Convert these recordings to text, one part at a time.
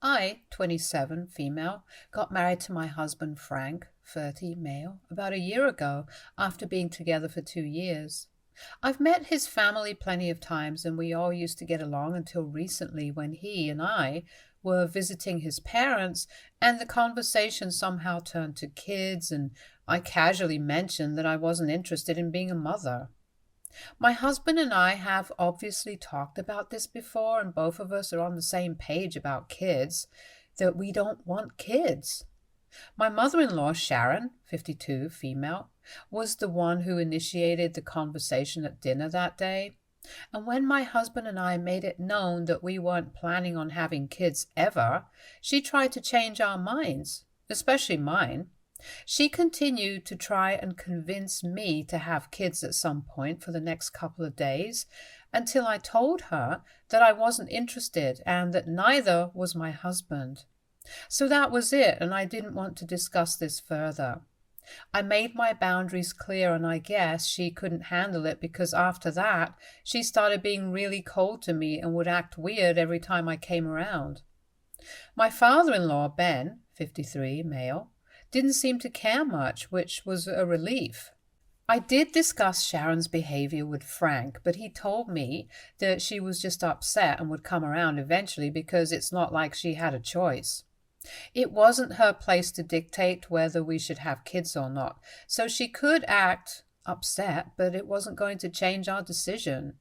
I, 27, female, got married to my husband Frank, 30, male, about a year ago after being together for 2 years. I've met his family plenty of times and we all used to get along until recently when he and I were visiting his parents and the conversation somehow turned to kids and I casually mentioned that I wasn't interested in being a mother. My husband and I have obviously talked about this before, and both of us are on the same page about kids, that we don't want kids. My mother in law, Sharon, 52, female, was the one who initiated the conversation at dinner that day. And when my husband and I made it known that we weren't planning on having kids ever, she tried to change our minds, especially mine. She continued to try and convince me to have kids at some point for the next couple of days until I told her that I wasn't interested and that neither was my husband. So that was it, and I didn't want to discuss this further. I made my boundaries clear, and I guess she couldn't handle it because after that, she started being really cold to me and would act weird every time I came around. My father-in-law, Ben, 53, male, didn't seem to care much, which was a relief. I did discuss Sharon's behavior with Frank, but he told me that she was just upset and would come around eventually because it's not like she had a choice. It wasn't her place to dictate whether we should have kids or not, so she could act upset, but it wasn't going to change our decision.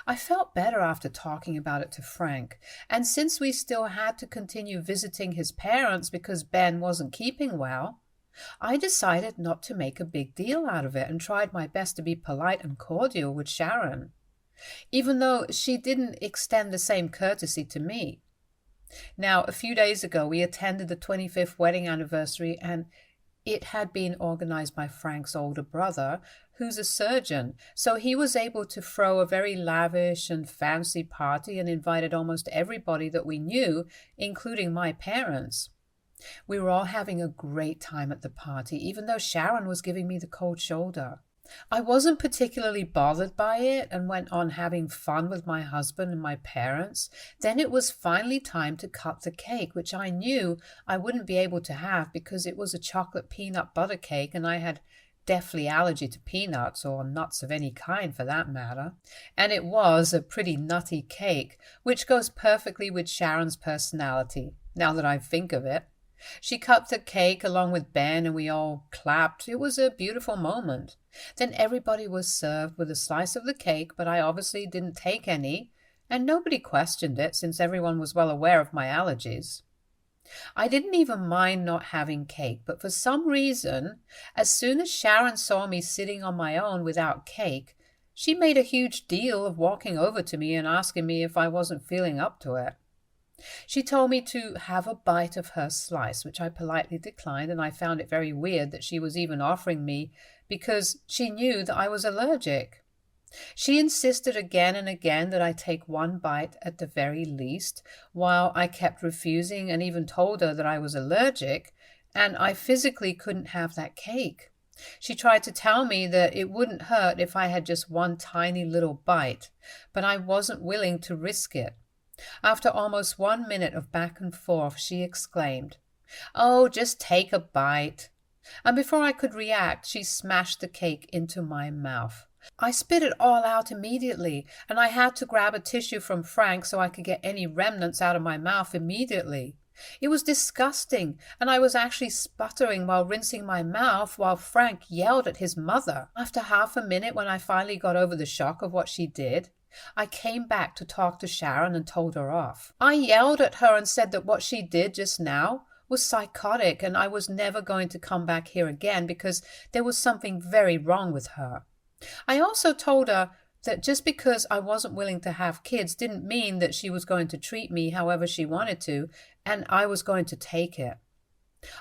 I felt better after talking about it to Frank, and since we still had to continue visiting his parents because Ben wasn't keeping well, I decided not to make a big deal out of it and tried my best to be polite and cordial with Sharon, even though she didn't extend the same courtesy to me. Now, a few days ago, we attended the 25th wedding anniversary, and it had been organized by Frank's older brother, who's a surgeon, so he was able to throw a very lavish and fancy party and invited almost everybody that we knew, including my parents. We were all having a great time at the party, even though Sharon was giving me the cold shoulder. I wasn't particularly bothered by it and went on having fun with my husband and my parents. Then it was finally time to cut the cake, which I knew I wouldn't be able to have because it was a chocolate peanut butter cake and I had deathly allergy to peanuts or nuts of any kind for that matter. And it was a pretty nutty cake, which goes perfectly with Sharon's personality, now that I think of it. She cut the cake along with Ben and we all clapped. It was a beautiful moment. Then everybody was served with a slice of the cake, but I obviously didn't take any, and nobody questioned it since everyone was well aware of my allergies. I didn't even mind not having cake, but for some reason, as soon as Sharon saw me sitting on my own without cake, she made a huge deal of walking over to me and asking me if I wasn't feeling up to it. She told me to have a bite of her slice, which I politely declined, and I found it very weird that she was even offering me because she knew that I was allergic. She insisted again and again that I take one bite at the very least, while I kept refusing and even told her that I was allergic and I physically couldn't have that cake. She tried to tell me that it wouldn't hurt if I had just one tiny little bite, but I wasn't willing to risk it. After almost 1 minute of back and forth, she exclaimed, "Oh, just take a bite." And before I could react, she smashed the cake into my mouth. I spit it all out immediately, and I had to grab a tissue from Frank so I could get any remnants out of my mouth immediately. It was disgusting, and I was actually sputtering while rinsing my mouth while Frank yelled at his mother. After half a minute, when I finally got over the shock of what she did, I came back to talk to Sharon and told her off. I yelled at her and said that what she did just now was psychotic and I was never going to come back here again because there was something very wrong with her. I also told her that just because I wasn't willing to have kids didn't mean that she was going to treat me however she wanted to, and I was going to take it.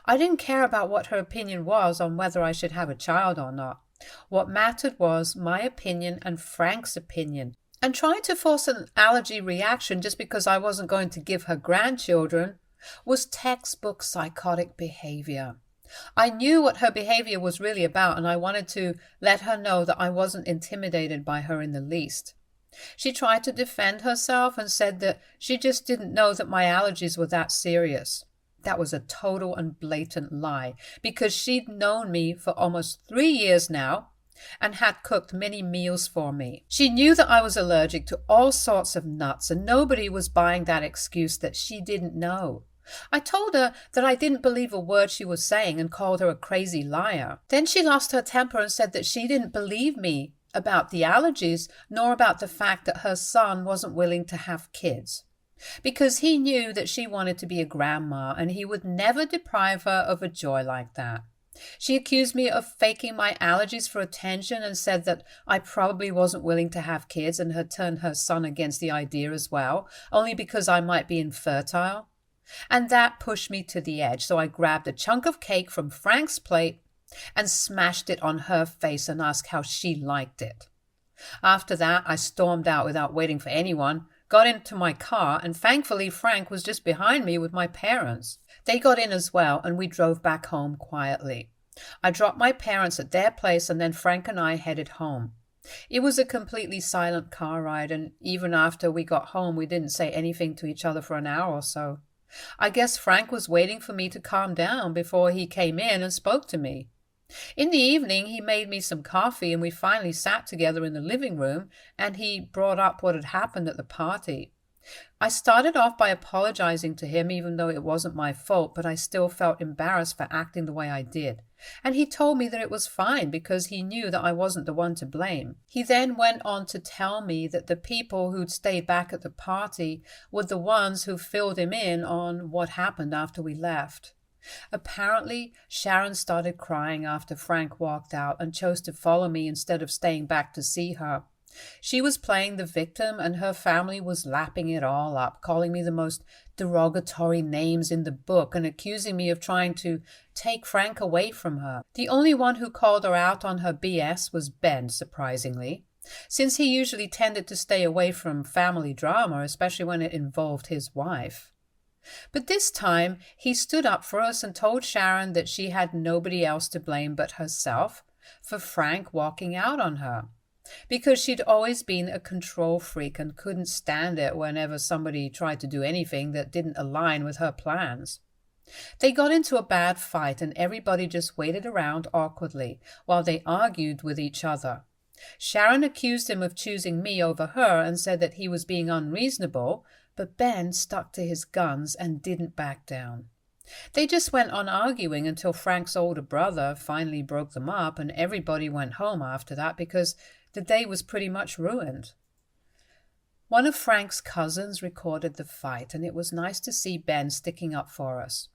I didn't care about what her opinion was on whether I should have a child or not. What mattered was my opinion and Frank's opinion. And trying to force an allergy reaction just because I wasn't going to give her grandchildren was textbook psychotic behavior. I knew what her behavior was really about, and I wanted to let her know that I wasn't intimidated by her in the least. She tried to defend herself and said that she just didn't know that my allergies were that serious. That was a total and blatant lie, because she'd known me for almost 3 years now and had cooked many meals for me. She knew that I was allergic to all sorts of nuts, and nobody was buying that excuse that she didn't know. I told her that I didn't believe a word she was saying and called her a crazy liar. Then she lost her temper and said that she didn't believe me about the allergies, nor about the fact that her son wasn't willing to have kids, because he knew that she wanted to be a grandma and he would never deprive her of a joy like that. She accused me of faking my allergies for attention and said that I probably wasn't willing to have kids and had turned her son against the idea as well, only because I might be infertile. And that pushed me to the edge, so I grabbed a chunk of cake from Frank's plate and smashed it on her face and asked how she liked it. After that, I stormed out without waiting for anyone, got into my car, and thankfully Frank was just behind me with my parents. They got in as well, and we drove back home quietly. I dropped my parents at their place, and then Frank and I headed home. It was a completely silent car ride, and even after we got home, we didn't say anything to each other for an hour or so. I guess Frank was waiting for me to calm down before he came in and spoke to me. In the evening, he made me some coffee, and we finally sat together in the living room, and he brought up what had happened at the party. I started off by apologizing to him, even though it wasn't my fault, but I still felt embarrassed for acting the way I did. And he told me that it was fine because he knew that I wasn't the one to blame. He then went on to tell me that the people who'd stayed back at the party were the ones who filled him in on what happened after we left. Apparently, Sharon started crying after Frank walked out and chose to follow me instead of staying back to see her. She was playing the victim, and her family was lapping it all up, calling me the most derogatory names in the book and accusing me of trying to take Frank away from her. The only one who called her out on her BS was Ben, surprisingly, since he usually tended to stay away from family drama, especially when it involved his wife. But this time, he stood up for us and told Sharon that she had nobody else to blame but herself for Frank walking out on her, because she'd always been a control freak and couldn't stand it whenever somebody tried to do anything that didn't align with her plans. They got into a bad fight, and everybody just waited around awkwardly while they argued with each other. Sharon accused him of choosing me over her and said that he was being unreasonable, but Ben stuck to his guns and didn't back down. They just went on arguing until Frank's older brother finally broke them up, and everybody went home after that because the day was pretty much ruined. One of Frank's cousins recorded the fight, and it was nice to see Ben sticking up for us.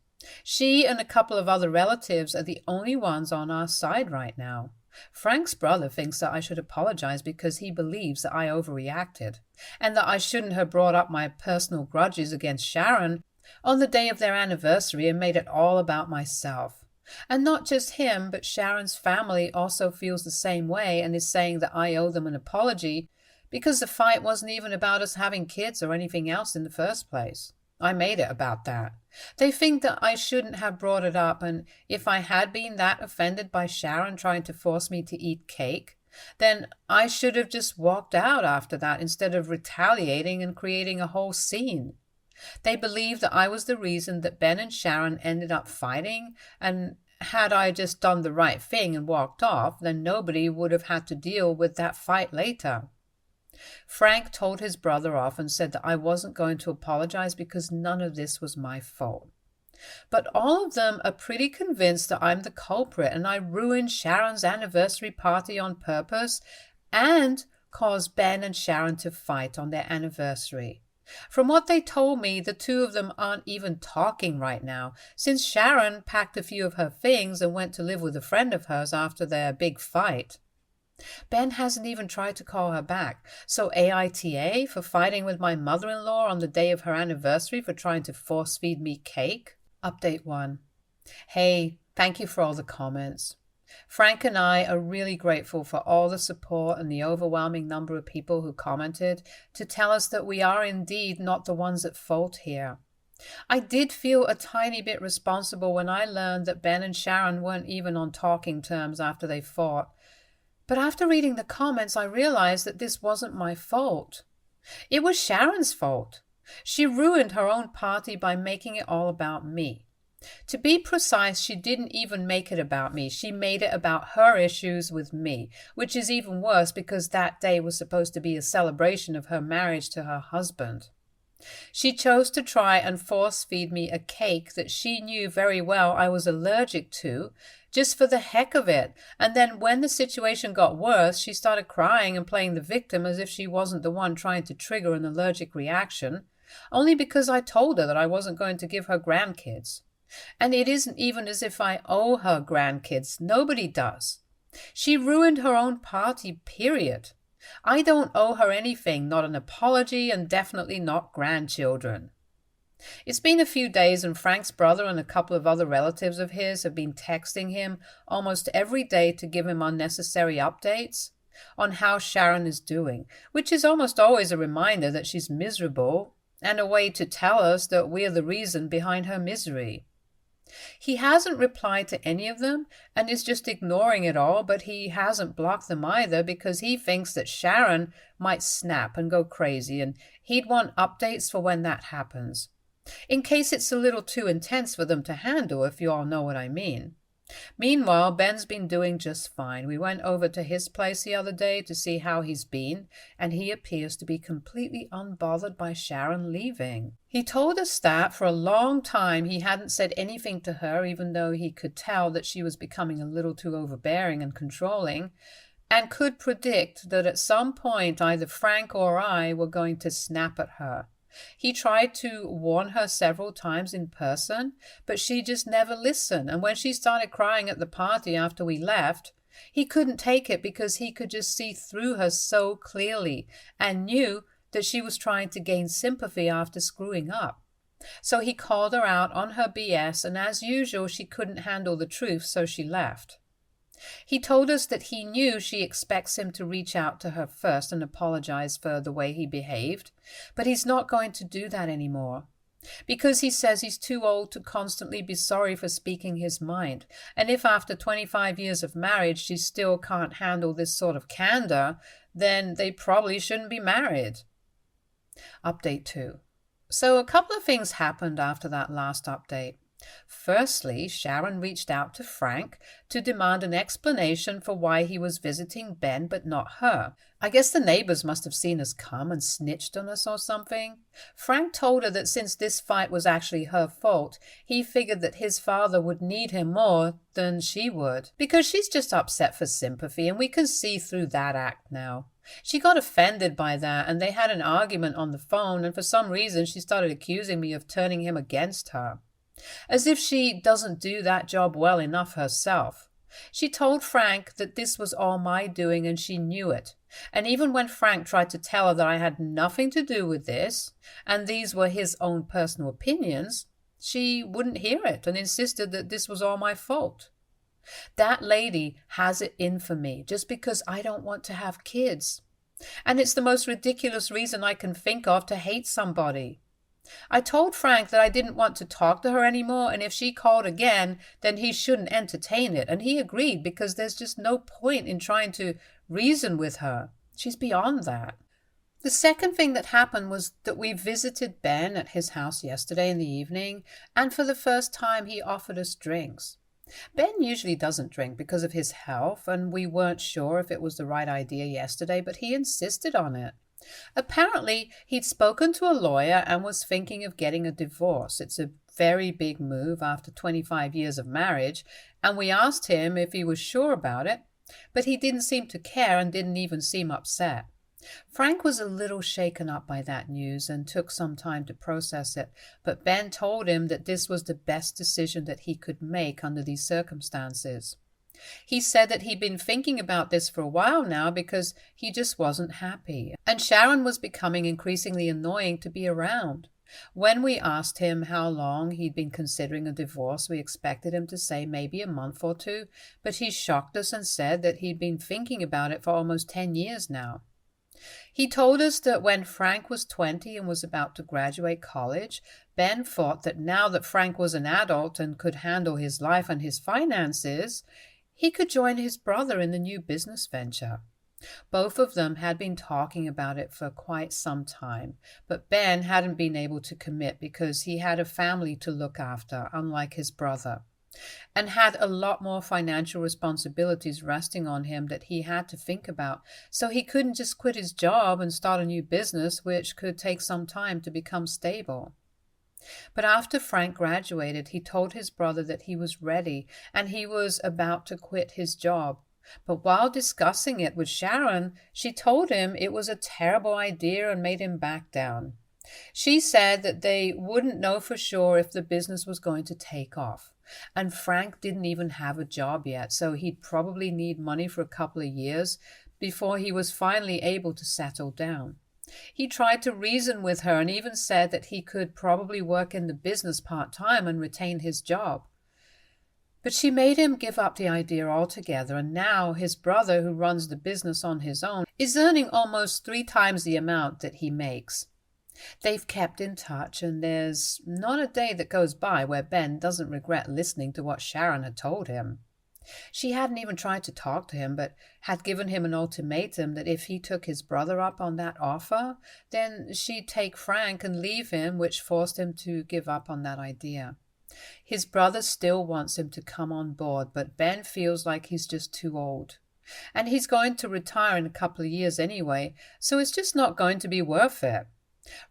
She and a couple of other relatives are the only ones on our side right now. Frank's brother thinks that I should apologize because he believes that I overreacted, and that I shouldn't have brought up my personal grudges against Sharon on the day of their anniversary and made it all about myself. And not just him, but Sharon's family also feels the same way and is saying that I owe them an apology because the fight wasn't even about us having kids or anything else in the first place. I made it about that. They think that I shouldn't have brought it up, and if I had been that offended by Sharon trying to force me to eat cake, then I should have just walked out after that instead of retaliating and creating a whole scene. They believe that I was the reason that Ben and Sharon ended up fighting, and had I just done the right thing and walked off, then nobody would have had to deal with that fight later. Frank told his brother off and said that I wasn't going to apologize because none of this was my fault. But all of them are pretty convinced that I'm the culprit and I ruined Sharon's anniversary party on purpose and caused Ben and Sharon to fight on their anniversary. From what they told me, the two of them aren't even talking right now, since Sharon packed a few of her things and went to live with a friend of hers after their big fight. Ben hasn't even tried to call her back, so AITA for fighting with my mother-in-law on the day of her anniversary for trying to force-feed me cake? Update 1. Hey, thank you for all the comments. Frank and I are really grateful for all the support and the overwhelming number of people who commented to tell us that we are indeed not the ones at fault here. I did feel a tiny bit responsible when I learned that Ben and Sharon weren't even on talking terms after they fought, But after reading the comments, I realized that this wasn't my fault. It was Sharon's fault. She ruined her own party by making it all about me. To be precise, she didn't even make it about me. She made it about her issues with me, which is even worse because that day was supposed to be a celebration of her marriage to her husband. She chose to try and force-feed me a cake that she knew very well I was allergic to, just for the heck of it. And then when the situation got worse, she started crying and playing the victim as if she wasn't the one trying to trigger an allergic reaction, only because I told her that I wasn't going to give her grandkids. And it isn't even as if I owe her grandkids. Nobody does. She ruined her own party, period. I don't owe her anything, not an apology, and definitely not grandchildren. It's been a few days, and Frank's brother and a couple of other relatives of his have been texting him almost every day to give him unnecessary updates on how Sharon is doing, which is almost always a reminder that she's miserable and a way to tell us that we're the reason behind her misery. He hasn't replied to any of them and is just ignoring it all, but he hasn't blocked them either because he thinks that Sharon might snap and go crazy, and he'd want updates for when that happens, in case it's a little too intense for them to handle, if you all know what I mean. Meanwhile, Ben's been doing just fine. We went over to his place the other day to see how he's been, and he appears to be completely unbothered by Sharon leaving. He told us that for a long time he hadn't said anything to her, even though he could tell that she was becoming a little too overbearing and controlling, and could predict that at some point either Frank or I were going to snap at her. He tried to warn her several times in person, but she just never listened. And when she started crying at the party after we left, he couldn't take it because he could just see through her so clearly and knew that she was trying to gain sympathy after screwing up. So he called her out on her BS, and as usual, she couldn't handle the truth, so she left. He told us that he knew she expects him to reach out to her first and apologize for the way he behaved, but he's not going to do that anymore, because he says he's too old to constantly be sorry for speaking his mind, and if after 25 years of marriage she still can't handle this sort of candor, then they probably shouldn't be married. Update 2. So a couple of things happened after that last update. Firstly, Sharon reached out to Frank to demand an explanation for why he was visiting Ben but not her. I guess the neighbors must have seen us come and snitched on us or something. Frank told her that since this fight was actually her fault, he figured that his father would need him more than she would, because she's just upset for sympathy, and we can see through that act now. She got offended by that, and they had an argument on the phone, and for some reason she started accusing me of turning him against her, as if she doesn't do that job well enough herself. She told Frank that this was all my doing and she knew it. And even when Frank tried to tell her that I had nothing to do with this, and these were his own personal opinions, she wouldn't hear it and insisted that this was all my fault. That lady has it in for me just because I don't want to have kids. And it's the most ridiculous reason I can think of to hate somebody. I told Frank that I didn't want to talk to her anymore, and if she called again, then he shouldn't entertain it, and he agreed because there's just no point in trying to reason with her. She's beyond that. The second thing that happened was that we visited Ben at his house yesterday in the evening, and for the first time he offered us drinks. Ben usually doesn't drink because of his health, and we weren't sure if it was the right idea yesterday, but he insisted on it. Apparently, he'd spoken to a lawyer and was thinking of getting a divorce. It's a very big move after 25 years of marriage, and we asked him if he was sure about it, but he didn't seem to care and didn't even seem upset. Frank was a little shaken up by that news and took some time to process it, but Ben told him that this was the best decision that he could make under these circumstances. He said that he'd been thinking about this for a while now because he just wasn't happy, and Sharon was becoming increasingly annoying to be around. When we asked him how long he'd been considering a divorce, we expected him to say maybe a month or two, but he shocked us and said that he'd been thinking about it for almost 10 years now. He told us that when Frank was 20 and was about to graduate college, Ben thought that now that Frank was an adult and could handle his life and his finances, he could join his brother in the new business venture. Both of them had been talking about it for quite some time, but Ben hadn't been able to commit because he had a family to look after, unlike his brother, and had a lot more financial responsibilities resting on him that he had to think about, so he couldn't just quit his job and start a new business, which could take some time to become stable. But after Frank graduated, he told his brother that he was ready and he was about to quit his job. But while discussing it with Sharon, she told him it was a terrible idea and made him back down. She said that they wouldn't know for sure if the business was going to take off. And Frank didn't even have a job yet, so he'd probably need money for a couple of years before he was finally able to settle down. He tried to reason with her and even said that he could probably work in the business part-time and retain his job. But she made him give up the idea altogether, and now his brother, who runs the business on his own, is earning almost 3 times the amount that he makes. They've kept in touch, and there's not a day that goes by where Ben doesn't regret listening to what Sharon had told him. She hadn't even tried to talk to him, but had given him an ultimatum that if he took his brother up on that offer, then she'd take Frank and leave him, which forced him to give up on that idea. His brother still wants him to come on board, but Ben feels like he's just too old. And he's going to retire in a couple of years anyway, so it's just not going to be worth it.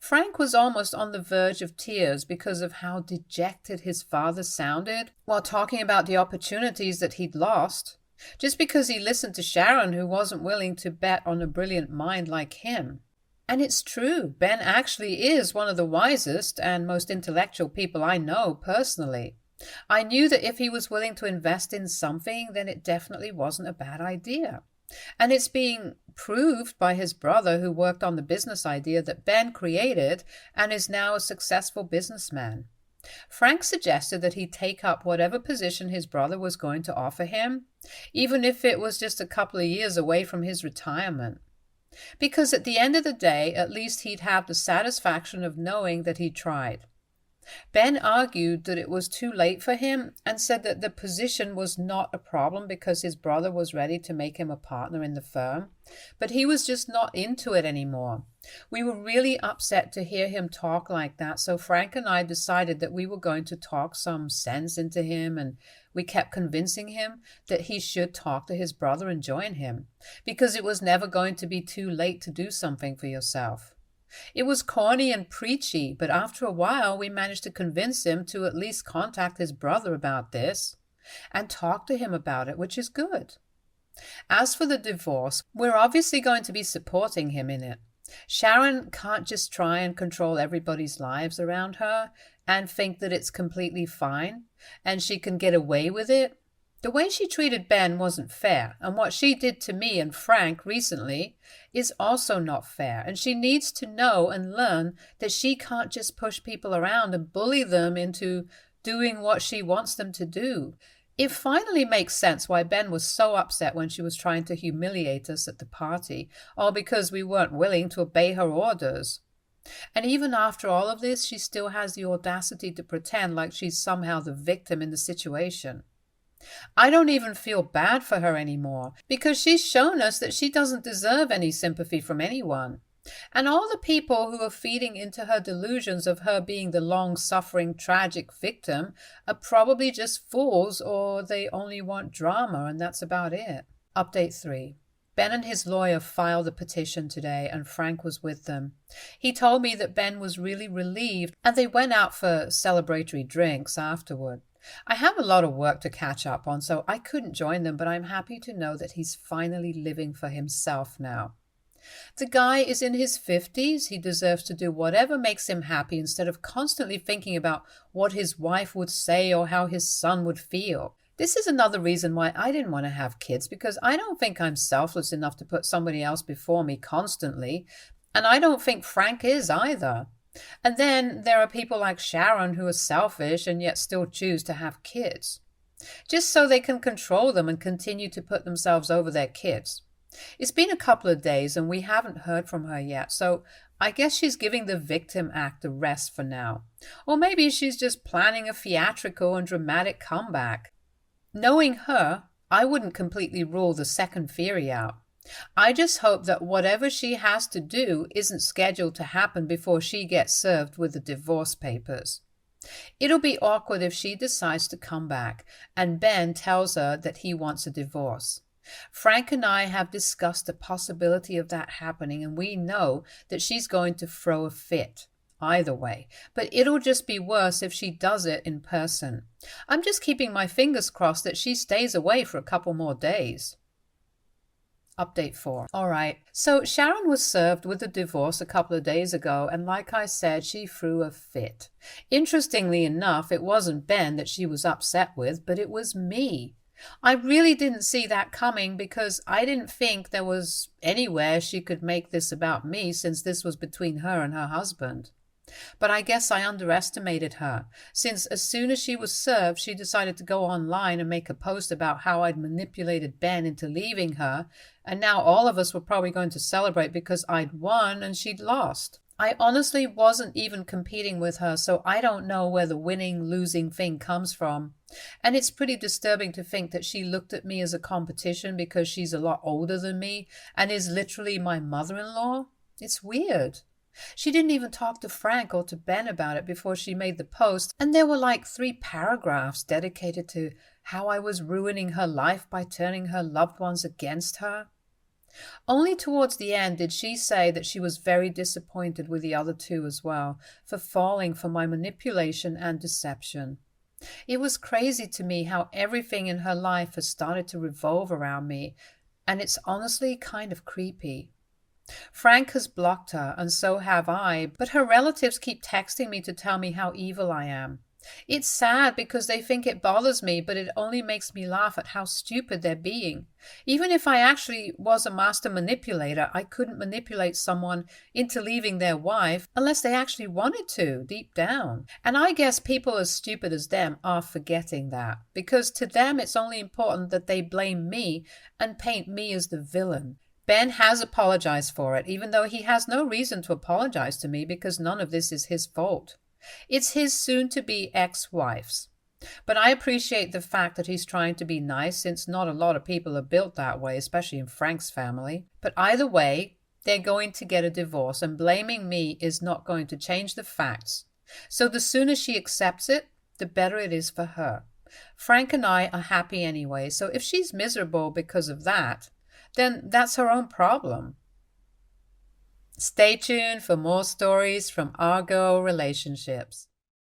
Frank was almost on the verge of tears because of how dejected his father sounded while talking about the opportunities that he'd lost, just because he listened to Sharon, who wasn't willing to bet on a brilliant mind like him. And it's true, Ben actually is one of the wisest and most intellectual people I know personally. I knew that if he was willing to invest in something, then it definitely wasn't a bad idea. And it's being proved by his brother, who worked on the business idea that Ben created and is now a successful businessman. Frank suggested that he take up whatever position his brother was going to offer him, even if it was just a couple of years away from his retirement. Because at the end of the day, at least he'd have the satisfaction of knowing that he tried. Ben argued that it was too late for him and said that the position was not a problem because his brother was ready to make him a partner in the firm, but he was just not into it anymore. We were really upset to hear him talk like that, so Frank and I decided that we were going to talk some sense into him, and we kept convincing him that he should talk to his brother and join him, because it was never going to be too late to do something for yourself. It was corny and preachy, but after a while we managed to convince him to at least contact his brother about this and talk to him about it, which is good. As for the divorce, we're obviously going to be supporting him in it. Sharon can't just try and control everybody's lives around her and think that it's completely fine and she can get away with it. The way she treated Ben wasn't fair, and what she did to me and Frank recently is also not fair, and she needs to know and learn that she can't just push people around and bully them into doing what she wants them to do. It finally makes sense why Ben was so upset when she was trying to humiliate us at the party, all because we weren't willing to obey her orders. And even after all of this, she still has the audacity to pretend like she's somehow the victim in the situation. I don't even feel bad for her anymore, because she's shown us that she doesn't deserve any sympathy from anyone. And all the people who are feeding into her delusions of her being the long-suffering, tragic victim are probably just fools, or they only want drama, and that's about it. Update 3. Ben and his lawyer filed a petition today, and Frank was with them. He told me that Ben was really relieved, and they went out for celebratory drinks afterward. I have a lot of work to catch up on, so I couldn't join them, but I'm happy to know that he's finally living for himself now. The guy is in his 50s. He deserves to do whatever makes him happy instead of constantly thinking about what his wife would say or how his son would feel. This is another reason why I didn't want to have kids, because I don't think I'm selfless enough to put somebody else before me constantly, and I don't think Frank is either. And then there are people like Sharon who are selfish and yet still choose to have kids, just so they can control them and continue to put themselves over their kids. It's been a couple of days and we haven't heard from her yet, so I guess she's giving the victim act a rest for now. Or maybe she's just planning a theatrical and dramatic comeback. Knowing her, I wouldn't completely rule the second theory out. I just hope that whatever she has to do isn't scheduled to happen before she gets served with the divorce papers. It'll be awkward if she decides to come back and Ben tells her that he wants a divorce. Frank and I have discussed the possibility of that happening, and we know that she's going to throw a fit. Either way, but it'll just be worse if she does it in person. I'm just keeping my fingers crossed that she stays away for a couple more days. Update 4. Alright, so Sharon was served with a divorce a couple of days ago, and like I said, she threw a fit. Interestingly enough, it wasn't Ben that she was upset with, but it was me. I really didn't see that coming because I didn't think there was anywhere she could make this about me, since this was between her and her husband. But I guess I underestimated her, since as soon as she was served, she decided to go online and make a post about how I'd manipulated Ben into leaving her, and now all of us were probably going to celebrate because I'd won and she'd lost. I honestly wasn't even competing with her, so I don't know where the winning-losing thing comes from. And it's pretty disturbing to think that she looked at me as a competition because she's a lot older than me and is literally my mother-in-law. It's weird. She didn't even talk to Frank or to Ben about it before she made the post, and there were like 3 paragraphs dedicated to how I was ruining her life by turning her loved ones against her. Only towards the end did she say that she was very disappointed with the other 2 as well, for falling for my manipulation and deception. It was crazy to me how everything in her life has started to revolve around me, and it's honestly kind of creepy. Frank has blocked her, and so have I, but her relatives keep texting me to tell me how evil I am. It's sad because they think it bothers me, but it only makes me laugh at how stupid they're being. Even if I actually was a master manipulator, I couldn't manipulate someone into leaving their wife unless they actually wanted to, deep down. And I guess people as stupid as them are forgetting that, because to them it's only important that they blame me and paint me as the villain. Ben has apologized for it, even though he has no reason to apologize to me because none of this is his fault. It's his soon-to-be ex-wife's. But I appreciate the fact that he's trying to be nice, since not a lot of people are built that way, especially in Frank's family. But either way, they're going to get a divorce, and blaming me is not going to change the facts. So the sooner she accepts it, the better it is for her. Frank and I are happy anyway, so if she's miserable because of that, then that's her own problem. Stay tuned for more stories from our girl relationships.